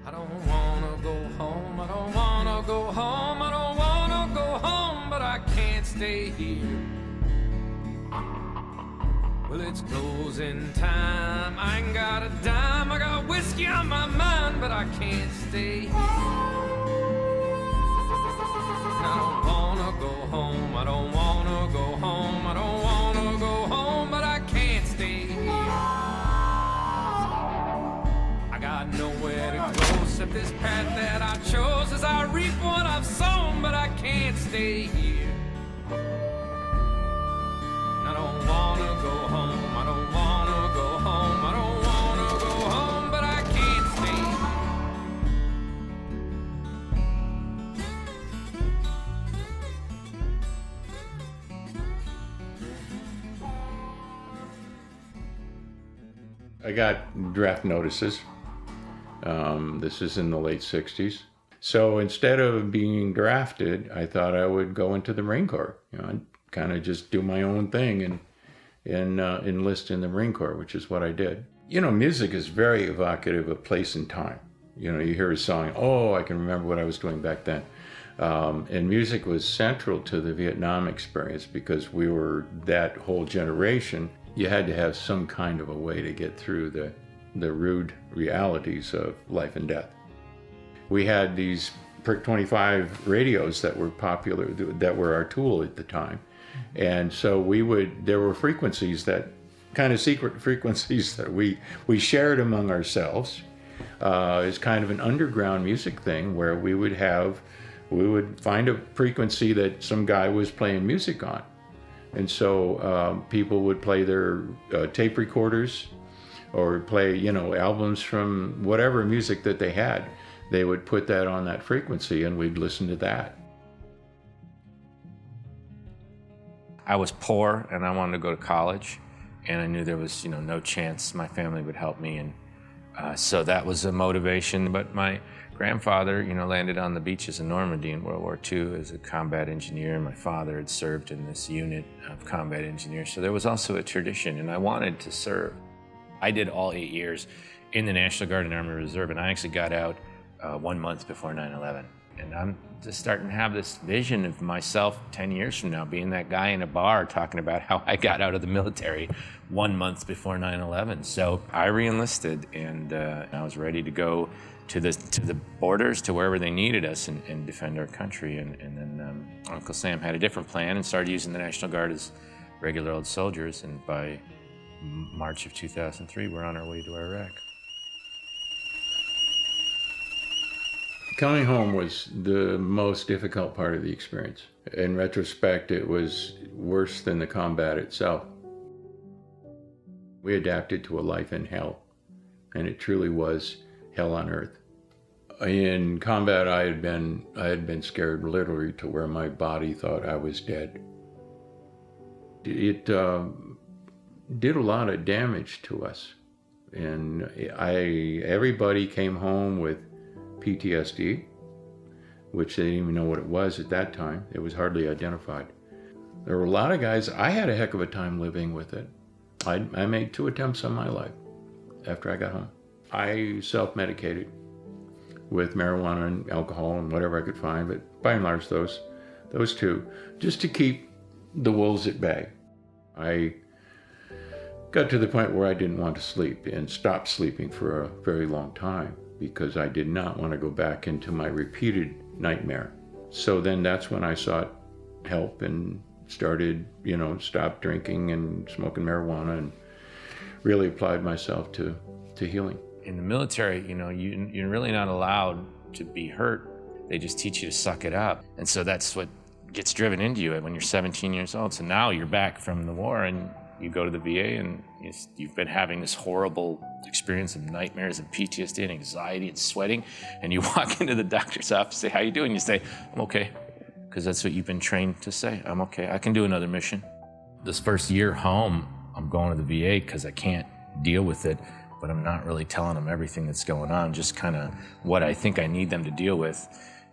I don't wanna go home, I don't wanna go home, I don't wanna go home, but I can't stay here. Well, it's closing time, I ain't got a dime, I got whiskey on my mind, but I can't stay here. I don't wanna go home, I don't wanna go home, I don't wanna go home, but I can't stay here. I got nowhere to go except this path that I chose as I reap what I've sown, but I can't stay here. I don't wanna go home, I don't wanna go home, I don't wanna go home, but I can't stay here. I got draft notices. This is in the late 60s. So instead of being drafted, I thought I would go into the Marine Corps. I'd kind of just do my own thing and enlist in the Marine Corps, which is what I did. Music is very evocative of place and time. You hear a song, oh, I can remember what I was doing back then. And music was central to the Vietnam experience because we were that whole generation. You had to have some kind of a way to get through the rude realities of life and death. We had these Prick 25 radios that were popular, that were our tool at the time. And so there were frequencies, that kind of secret frequencies that we shared among ourselves. It's kind of an underground music thing where we would find a frequency that some guy was playing music on. And so people would play their tape recorders or play, albums from whatever music that they had. They would put that on that frequency and we'd listen to that. I was poor and I wanted to go to college, and I knew there was, no chance my family would help me, and so that was a motivation. But my grandfather, landed on the beaches in Normandy in World War II as a combat engineer. My father had served in this unit of combat engineers, so there was also a tradition, and I wanted to serve. I did all 8 years in the National Guard and Army Reserve, and I actually got out 1 month before 9/11. And I'm just starting to have this vision of myself 10 years from now being that guy in a bar talking about how I got out of the military 1 month before 9/11. So I re-enlisted, and I was ready to go to the borders, to wherever they needed us, and defend our country. And then Uncle Sam had a different plan and started using the National Guard as regular old soldiers. And by March of 2003, we're on our way to Iraq. Coming home was the most difficult part of the experience. In retrospect, it was worse than the combat itself. We adapted to a life in hell, and it truly was hell on earth. In combat, I had been scared literally to where my body thought I was dead. It did a lot of damage to us, and everybody came home with PTSD, which they didn't even know what it was at that time. It was hardly identified. There were a lot of guys, I had a heck of a time living with it. I made 2 attempts on my life after I got home. I self-medicated with marijuana and alcohol and whatever I could find, but by and large those 2, just to keep the wolves at bay. I got to the point where I didn't want to sleep and stopped sleeping for a very long time, because I did not want to go back into my repeated nightmare. So then that's when I sought help and started, stopped drinking and smoking marijuana and really applied myself to healing. In the military, you're really not allowed to be hurt. They just teach you to suck it up. And so that's what gets driven into you when you're 17 years old. So now you're back from the war and you go to the VA and you've been having this horrible experience of nightmares and PTSD and anxiety and sweating, and you walk into the doctor's office, say, how you doing? You say, I'm okay, because that's what you've been trained to say. I'm okay, I can do another mission. This first year home, I'm going to the VA because I can't deal with it, but I'm not really telling them everything that's going on, just kind of what I think I need them to deal with.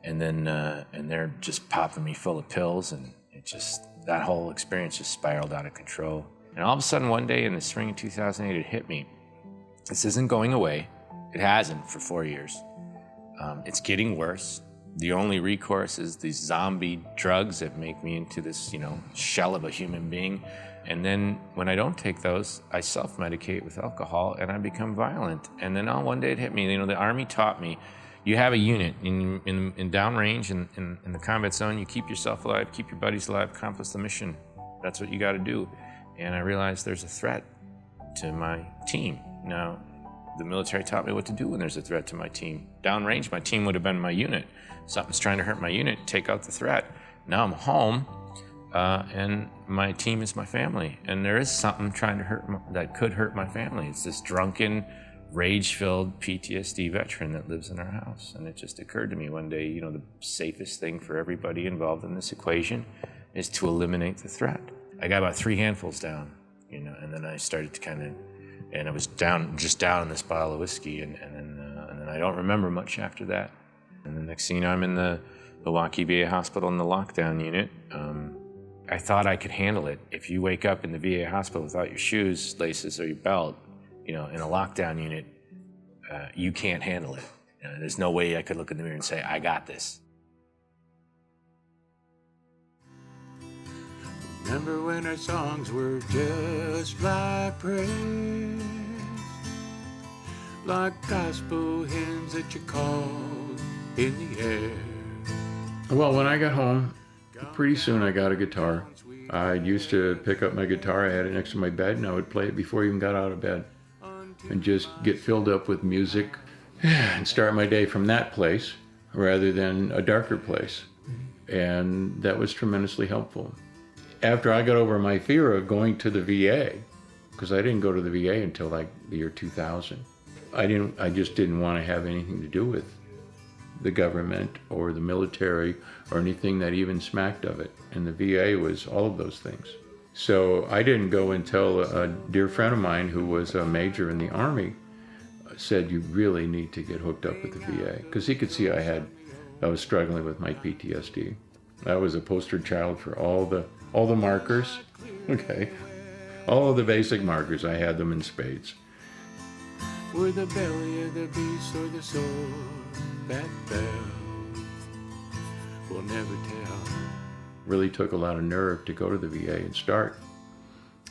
And then and they're just popping me full of pills, and that whole experience just spiraled out of control. And all of a sudden, one day in the spring of 2008, it hit me. This isn't going away. It hasn't for 4 years. It's getting worse. The only recourse is these zombie drugs that make me into this, shell of a human being. And then when I don't take those, I self-medicate with alcohol and I become violent. And then one day it hit me. The Army taught me, you have a unit in downrange, in the combat zone, you keep yourself alive, keep your buddies alive, accomplish the mission. That's what you got to do. And I realized there's a threat to my team. Now, the military taught me what to do when there's a threat to my team. Downrange, my team would have been my unit. Something's trying to hurt my unit, take out the threat. Now I'm home, and my team is my family. And there is something trying to that could hurt my family. It's this drunken, rage-filled PTSD veteran that lives in our house. And it just occurred to me one day, the safest thing for everybody involved in this equation is to eliminate the threat. I got about 3 handfuls down, and then I started to and I was down in this bottle of whiskey, and then I don't remember much after that. And the next thing I'm in the Milwaukee VA hospital in the lockdown unit. I thought I could handle it. If you wake up in the VA hospital without your shoes, laces, or your belt, in a lockdown unit, you can't handle it. There's no way I could look in the mirror and say, I got this. Remember when our songs were just like praise, like gospel hymns that you called in the air. Well, when I got home, pretty soon I got a guitar. I used to pick up my guitar, I had it next to my bed, and I would play it before I even got out of bed and just get filled up with music and start my day from that place rather than a darker place. And that was tremendously helpful. After I got over my fear of going to the VA, because I didn't go to the VA until like the year 2000, I just didn't want to have anything to do with the government or the military or anything that even smacked of it. And the VA was all of those things. So I didn't go until a dear friend of mine who was a major in the Army said, you really need to get hooked up with the VA. Because he could see I was struggling with my PTSD. I was a poster child for all the markers, okay? All of the basic markers, I had them in spades. Were the belly of the beast or the soul that fell? We'll never tell. Really took a lot of nerve to go to the VA and start.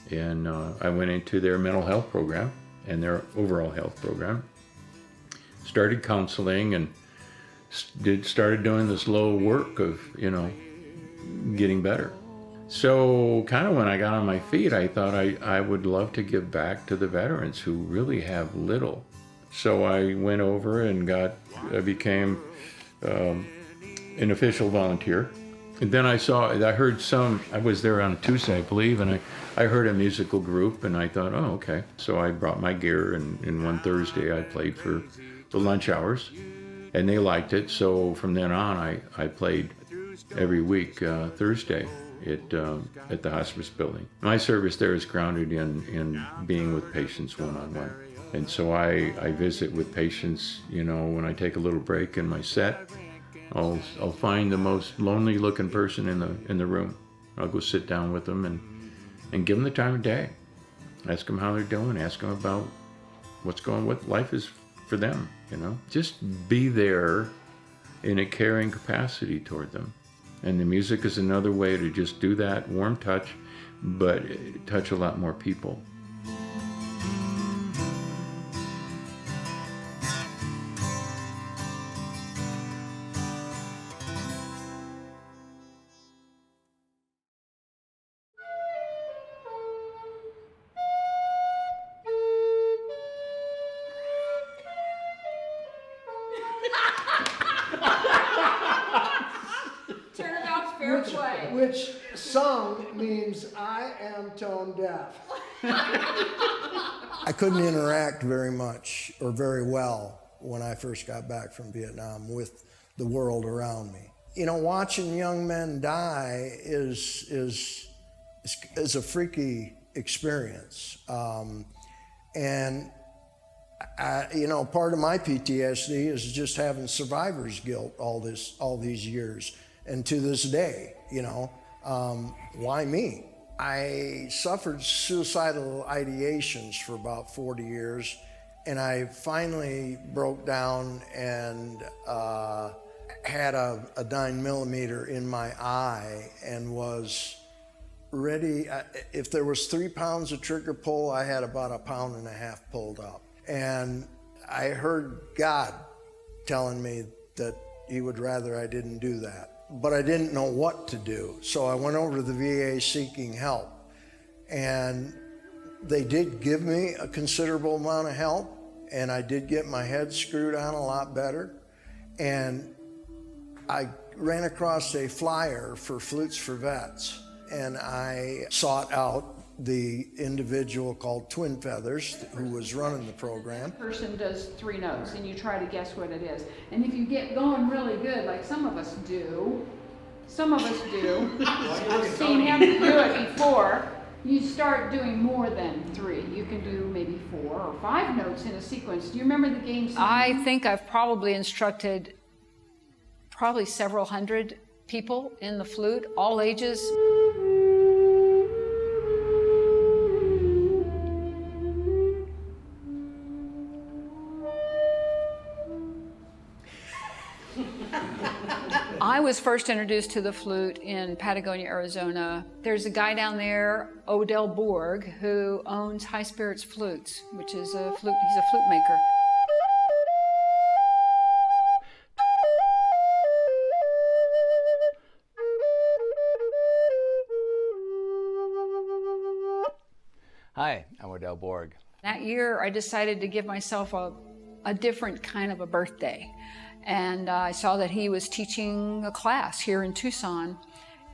And I went into their mental health program and their overall health program. Started counseling and started doing the slow work of, getting better. So kind of when I got on my feet, I thought I would love to give back to the veterans who really have little. So I went over and I became an official volunteer. And then I was there on a Tuesday, I believe, and I heard a musical group, and I thought, oh, okay. So I brought my gear, and one Thursday I played for the lunch hours, and they liked it. So from then on, I played every week Thursday at the hospice building. My service there is grounded in being with patients one-on-one. And so I visit with patients, when I take a little break in my set, I'll find the most lonely looking person in the room. I'll go sit down with them and give them the time of day. Ask them how they're doing, ask them about what life is for them, Just be there in a caring capacity toward them. And the music is another way to just do that, warm touch, but touch a lot more people. Which sung means I am tone deaf. I couldn't interact very much or very well when I first got back from Vietnam with the world around me. Watching young men die is a freaky experience. And part of my PTSD is just having survivor's guilt all these years. And to this day, why me? I suffered suicidal ideations for about 40 years, And I finally broke down and had a 9mm in my eye and was ready. If there was 3 pounds of trigger pull, I had about 1.5 pounds pulled up. And I heard God telling me that he would rather I didn't do that. But I didn't know what to do. So I went over to the VA seeking help. And they did give me a considerable amount of help, and I did get my head screwed on a lot better. And I ran across a flyer for Flutes for Vets, and I sought out the individual called Twin Feathers, who was running the program. Person does 3 notes, and you try to guess what it is. And if you get going really good, like some of us do, I've seen him do it before, you start doing more than 3. You can do maybe 4 or 5 notes in a sequence. Do you remember the game? I think I've probably instructed several hundred people in the flute, all ages. I was first introduced to the flute in Patagonia, Arizona. There's a guy down there, Odell Borg, who owns High Spirits Flutes, which is a flute, he's a flute maker. Hi, I'm Odell Borg. That year, I decided to give myself a different kind of a birthday. And I saw that he was teaching a class here in Tucson.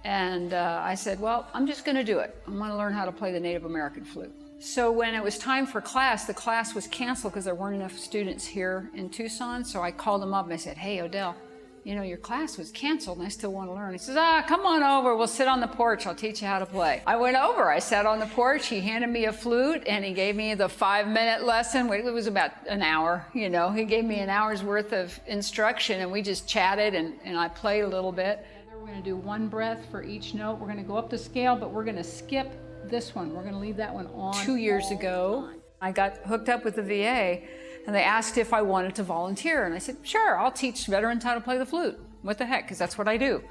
And I said, well, I'm just going to do it. I'm going to learn how to play the Native American flute. So when it was time for class, the class was canceled because there weren't enough students here in Tucson. So I called him up and I said, hey, Odell, you know, your class was canceled and I still want to learn. He says, come on over. We'll sit on the porch. I'll teach you how to play. I went over. I sat on the porch. He handed me a flute and he gave me the 5-minute lesson. It was about an hour, you know. He gave me an hour's worth of instruction and we just chatted and I played a little bit. We're going to do 1 breath for each note. We're going to go up the scale, but we're going to skip this one. We're going to leave that one on. 2 years ago, I got hooked up with the VA. And they asked if I wanted to volunteer. And I said, sure, I'll teach veterans how to play the flute. What the heck, because that's what I do.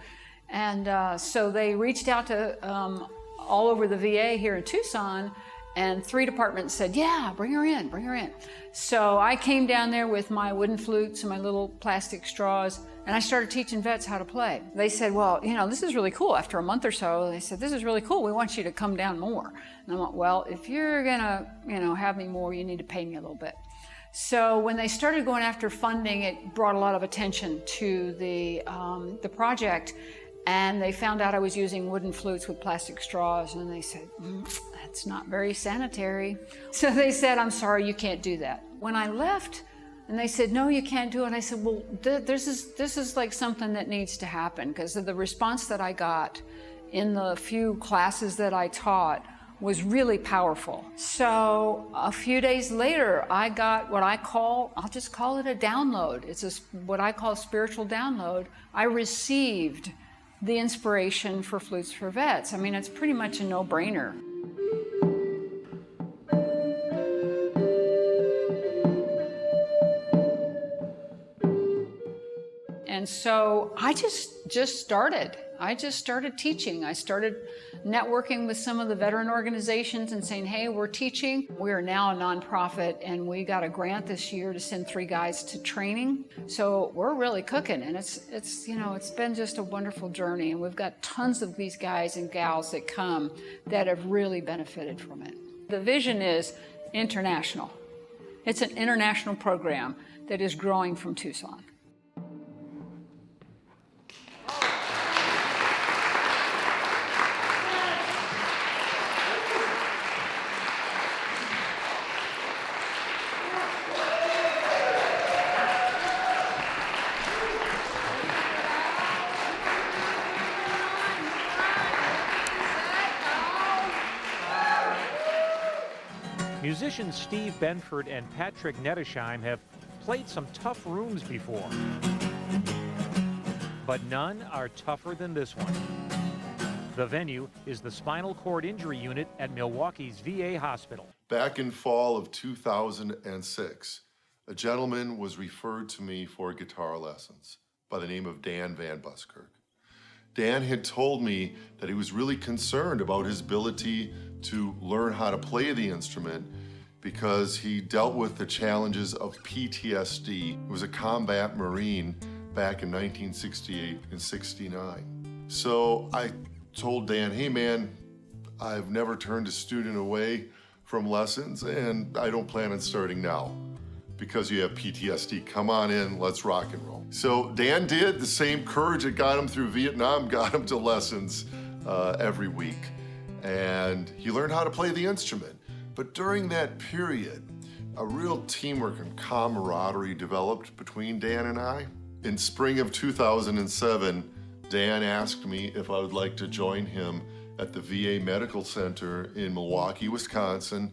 And so they reached out to all over the VA here in Tucson, and 3 departments said, yeah, bring her in, bring her in. So I came down there with my wooden flutes and my little plastic straws, and I started teaching vets how to play. They said, well, you know, this is really cool. After a month or so, they said, this is really cool. We want you to come down more. And I'm like, well, if you're gonna, you know, have me more, you need to pay me a little bit. So when they started going after funding, it brought a lot of attention to the project, and they found out I was using wooden flutes with plastic straws, and they said, that's not very sanitary. So they said, I'm sorry, you can't do that. When I left, and they said, no, you can't do it, I said, well, this is like something that needs to happen, because of the response that I got in the few classes that I taught was really powerful. So a few days later, I got what I'll just call it a download. It's what I call a spiritual download. I received the inspiration for Flutes for Vets. I mean, it's pretty much a no-brainer. And so I just started. I just started teaching. I started networking with some of the veteran organizations and saying, hey, we're teaching. We are now a nonprofit, and we got a grant this year to send 3 guys to training. So we're really cooking, and it's you know, it's been just a wonderful journey, and we've got tons of these guys and gals that come that have really benefited from it. The vision is international. It's an international program that is growing from Tucson. Musicians Steve Benford and Patrick Nettesheim have played some tough rooms before, but none are tougher than this one. The venue is the Spinal Cord Injury Unit at Milwaukee's VA Hospital. Back in fall of 2006, a gentleman was referred to me for guitar lessons by the name of Dan Van Buskirk. Dan had told me that he was really concerned about his ability to learn how to play the instrument because he dealt with the challenges of PTSD. He was a combat Marine back in 1968 and 69. So I told Dan, hey man, I've never turned a student away from lessons and I don't plan on starting now because you have PTSD. Come on in, let's rock and roll. So Dan did. The same courage that got him through Vietnam got him to lessons every week. And he learned how to play the instrument. But during that period, a real teamwork and camaraderie developed between Dan and I. In spring of 2007, Dan asked me if I would like to join him at the VA Medical Center in Milwaukee, Wisconsin,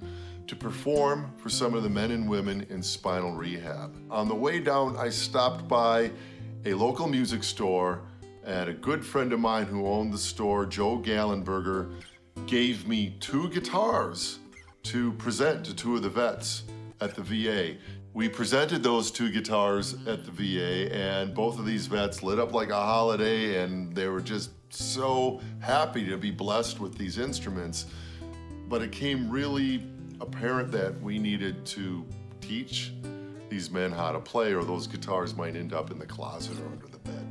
to perform for some of the men and women in spinal rehab. On the way down, I stopped by a local music store, and a good friend of mine who owned the store, Joe Gallenberger, gave me 2 guitars to present to 2 of the vets at the VA. We presented those 2 guitars at the VA, and both of these vets lit up like a holiday, and they were just so happy to be blessed with these instruments. But it came really apparent that we needed to teach these men how to play, or those guitars might end up in the closet or under the bed.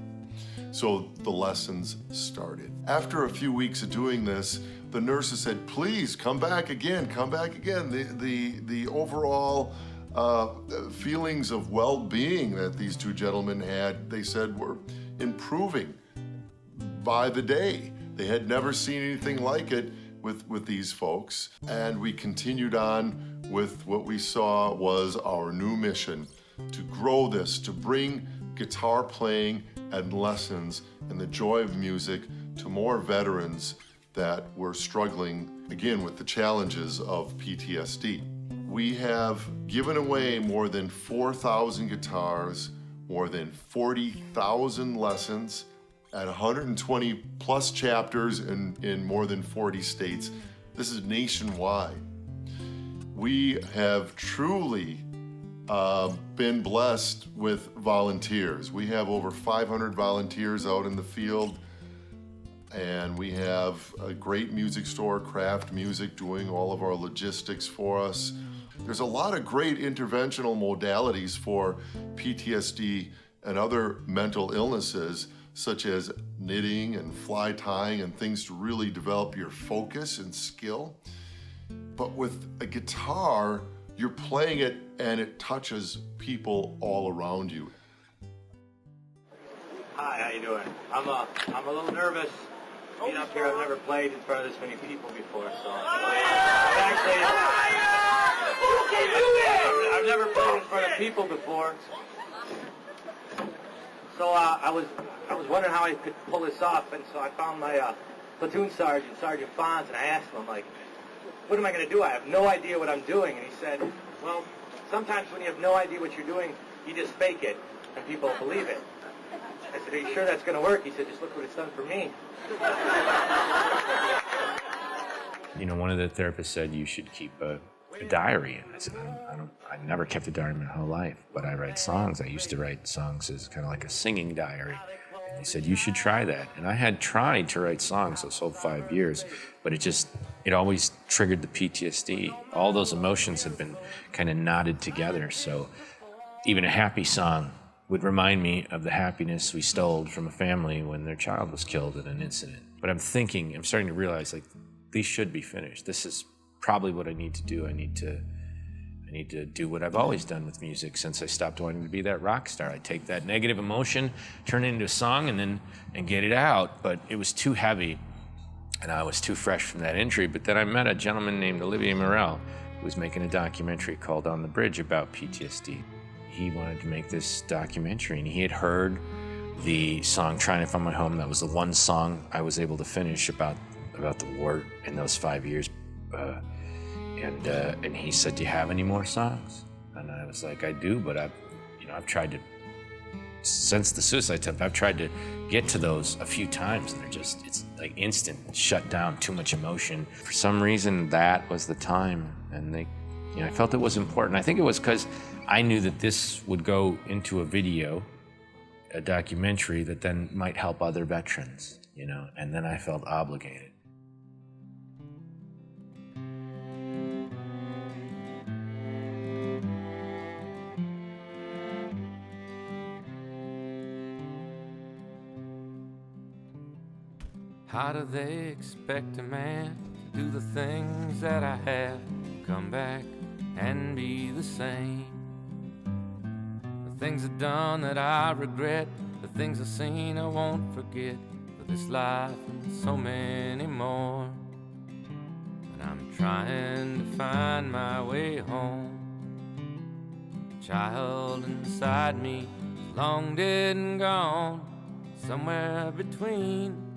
So the lessons started. After a few weeks of doing this, the nurses said, please come back again, come back again. The overall feelings of well-being that these 2 gentlemen had, they said, were improving by the day. They had never seen anything like it with these folks. And we continued on with what we saw was our new mission, to grow this, to bring guitar playing and lessons and the joy of music to more veterans that were struggling, again, with the challenges of PTSD. We have given away more than 4,000 guitars, more than 40,000 lessons, at 120 plus chapters in more than 40 states. This is nationwide. We have truly been blessed with volunteers. We have over 500 volunteers out in the field, and we have a great music store, Craft Music, doing all of our logistics for us. There's a lot of great interventional modalities for PTSD and other mental illnesses, such as knitting and fly tying and things to really develop your focus and skill. But with a guitar, you're playing it and it touches people all around you. Hi, how you doing? I'm a little nervous being up here. I've never played in front of this many people before, so I've never played in front of people before. So I was wondering how I could pull this off, and so I found my platoon sergeant, Sergeant Fonz, and I asked him, I'm like, what am I going to do? I have no idea what I'm doing. And he said, well, sometimes when you have no idea what you're doing, you just fake it, and people believe it. I said, are you sure that's going to work? He said, just look what it's done for me. You know, one of the therapists said you should keep a diary. And I said, I never kept a diary my whole life, but I write songs. I used to write songs as kind of like a singing diary. And he said, you should try that. And I had tried to write songs those whole 5 years, but it always triggered the PTSD. All those emotions had been kind of knotted together. So even a happy song would remind me of the happiness we stole from a family when their child was killed in an incident. But I'm starting to realize, like, these should be finished. This is probably what I need to do. I need to do what I've always done with music since I stopped wanting to be that rock star. I take that negative emotion, turn it into a song, and get it out. But it was too heavy, and I was too fresh from that injury. But then I met a gentleman named Olivier Morel, who was making a documentary called On the Bridge about PTSD. He wanted to make this documentary, and he had heard the song Trying to Find My Home. That was the one song I was able to finish about the war in those 5 years. And he said, do you have any more songs? And I was like, I do, but I've tried to, since the suicide attempt, I've tried to get to those a few times, and it's like instant shut down, too much emotion. For some reason, that was the time, and they You know, I felt it was important. I think it was because I knew that this would go into a video, a documentary that then might help other veterans, you know, and then I felt obligated. How do they expect a man to do the things that I have, come back and be the same? The things I've done that I regret, the things I've seen I won't forget, for this life and so many more. But I'm trying to find my way home. The child inside me is long dead and gone, somewhere between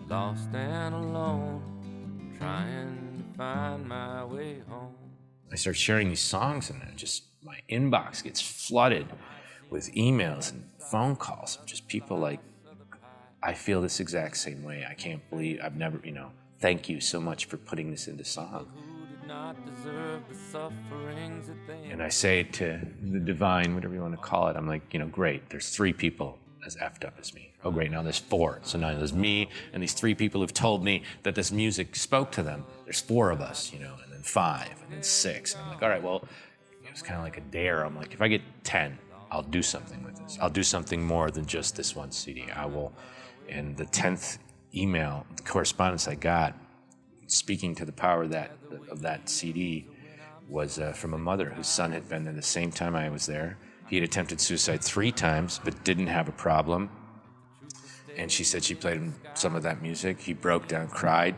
lost and alone, trying to find my way home. I start sharing these songs and just my inbox gets flooded with emails and phone calls of just people like, I feel this exact same way. I can't believe I've never, you know, thank you so much for putting this into song. And I say it to the divine, whatever you want to call it. I'm like, you know, great, there's 3 people as effed up as me. Oh great, now there's 4. So now there's me and these 3 people who've told me that this music spoke to them. There's 4 of us, you know, and then 5, and then 6. And I'm like, all right, well, it was kind of like a dare. I'm like, if I get 10, I'll do something with this. I'll do something more than just this one CD. I will. And the 10th email, the correspondence I got, speaking to the power of that CD, was from a mother whose son had been there the same time I was there. He had attempted suicide 3 times, but didn't have a problem. And she said she played him some of that music. He broke down, cried,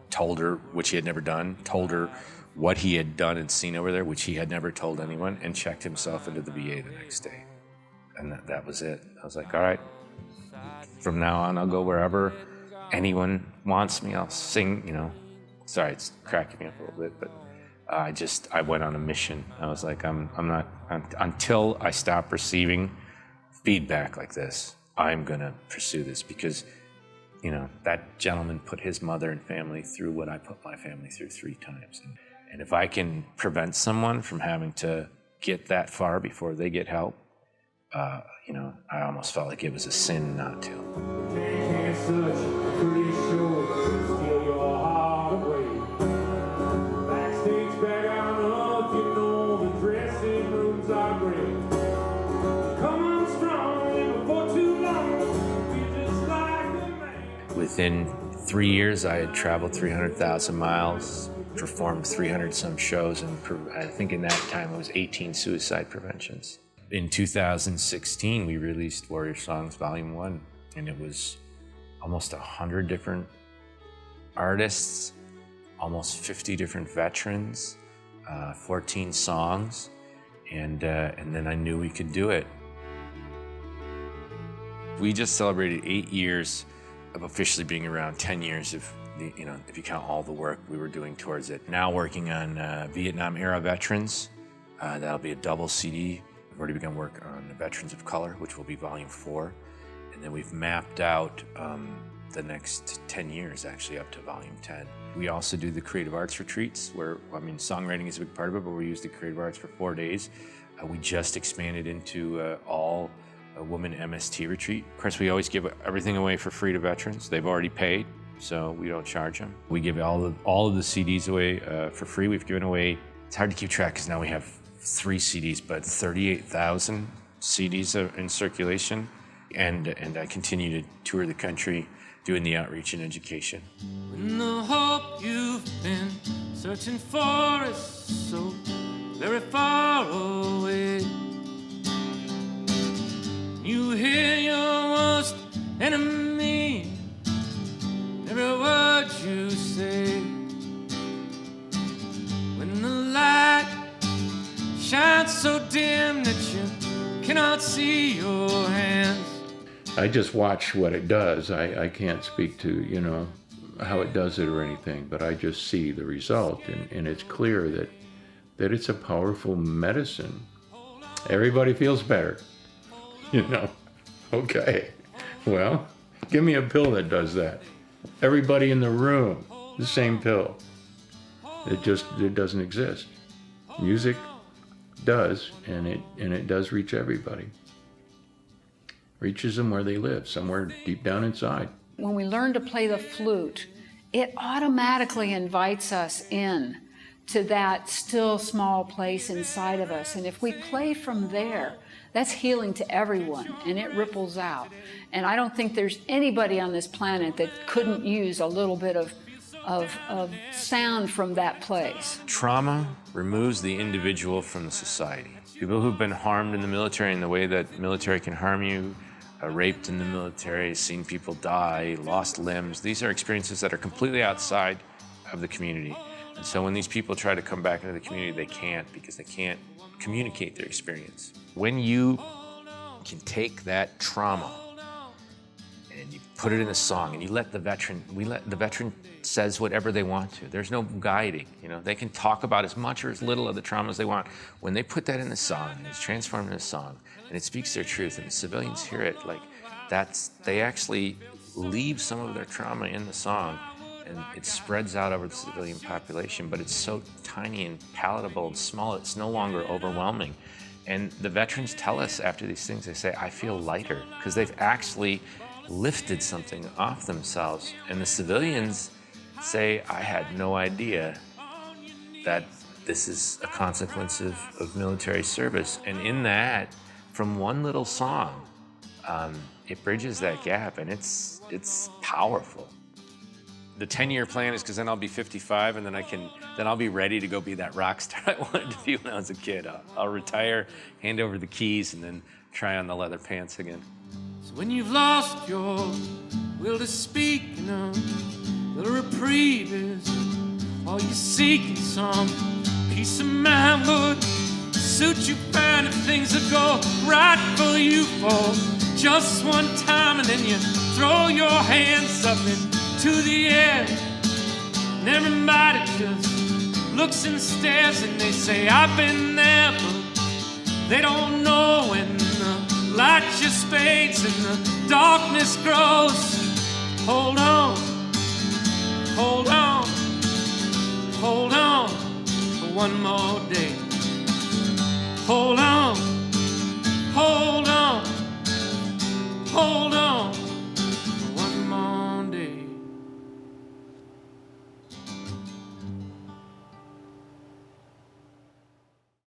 told her, which he had never done, told her what he had done and seen over there, which he had never told anyone, and checked himself into the VA the next day. And that was it. I was like, all right, from now on, I'll go wherever anyone wants me. I'll sing, you know. Sorry, it's cracking me up a little bit, but I went on a mission. I was like, I'm not, until I stop receiving feedback like this, I'm gonna pursue this, because, you know, that gentleman put his mother and family through what I put my family through 3 times. And if I can prevent someone from having to get that far before they get help, you know, I almost felt like it was a sin not to. Within 3 years, I had traveled 300,000 miles, performed 300 some shows, and I think in that time it was 18 suicide preventions. In 2016, we released Warrior Songs Volume 1, and it was almost 100 different artists, almost 50 different veterans, 14 songs, and then I knew we could do it. We just celebrated 8 years of officially being around, 10 years of, you know, if you count all the work we were doing towards it. Now working on Vietnam era veterans. That'll be a double CD. We've already begun work on the Veterans of Color, which will be Volume 4. And then we've mapped out the next 10 years, actually, up to Volume 10. We also do the creative arts retreats, where, I mean, songwriting is a big part of it, but we use the creative arts for 4 days. We just expanded into all a woman MST retreat. Of course, we always give everything away for free to veterans. They've already paid, so we don't charge them. We give all of the CDs away for free. We've given away, it's hard to keep track because now we have 3 CDs, but 38,000 CDs are in circulation. And I continue to tour the country doing the outreach and education. When the hope you've been searching for is so very far away, you hear your worst enemy, every word you say. When the light shines so dim that you cannot see your hands. I just watch what it does. I can't speak to, you know, how it does it or anything, but I just see the result, and it's clear that it's a powerful medicine. Everybody feels better. You know, okay, well, give me a pill that does that. Everybody in the room, the same pill. It doesn't exist. Music does, and it does reach everybody. Reaches them where they live, somewhere deep down inside. When we learn to play the flute, it automatically invites us in to that still small place inside of us. And if we play from there, that's healing to everyone, and it ripples out. And I don't think there's anybody on this planet that couldn't use a little bit of sound from that place. Trauma removes the individual from the society. People who've been harmed in the military in the way that military can harm you, raped in the military, seen people die, lost limbs, these are experiences that are completely outside of the community. And so when these people try to come back into the community, they can't, because they can't communicate their experience. When you can take that trauma and you put it in a song, and you let the veteran says whatever they want to. There's no guiding, They can talk about as much or as little of the trauma as they want. When they put that in the song, and it's transformed in a song, and it speaks their truth, and the civilians hear it, they actually leave some of their trauma in the song, and it spreads out over the civilian population, but it's so tiny and palatable and small, it's no longer overwhelming. And the veterans tell us after these things, they say, I feel lighter, because they've actually lifted something off themselves. And the civilians say, I had no idea that this is a consequence of military service. And in that, from one little song, it bridges that gap, and it's powerful. The 10-year plan is because then I'll be 55, and then I'll be ready to go be that rock star I wanted to be when I was a kid. I'll retire, hand over the keys, and then try on the leather pants again. So when you've lost your will to speak, the reprieve is all you're seeking. Some peace of mind would suit you fine if things would go right for you for just one time, and then you throw your hands up into the air, and everybody just looks and stares, and they say, I've been there, but they don't know when the light just fades and the darkness grows. Hold on, hold on, hold on for one more day. Hold on.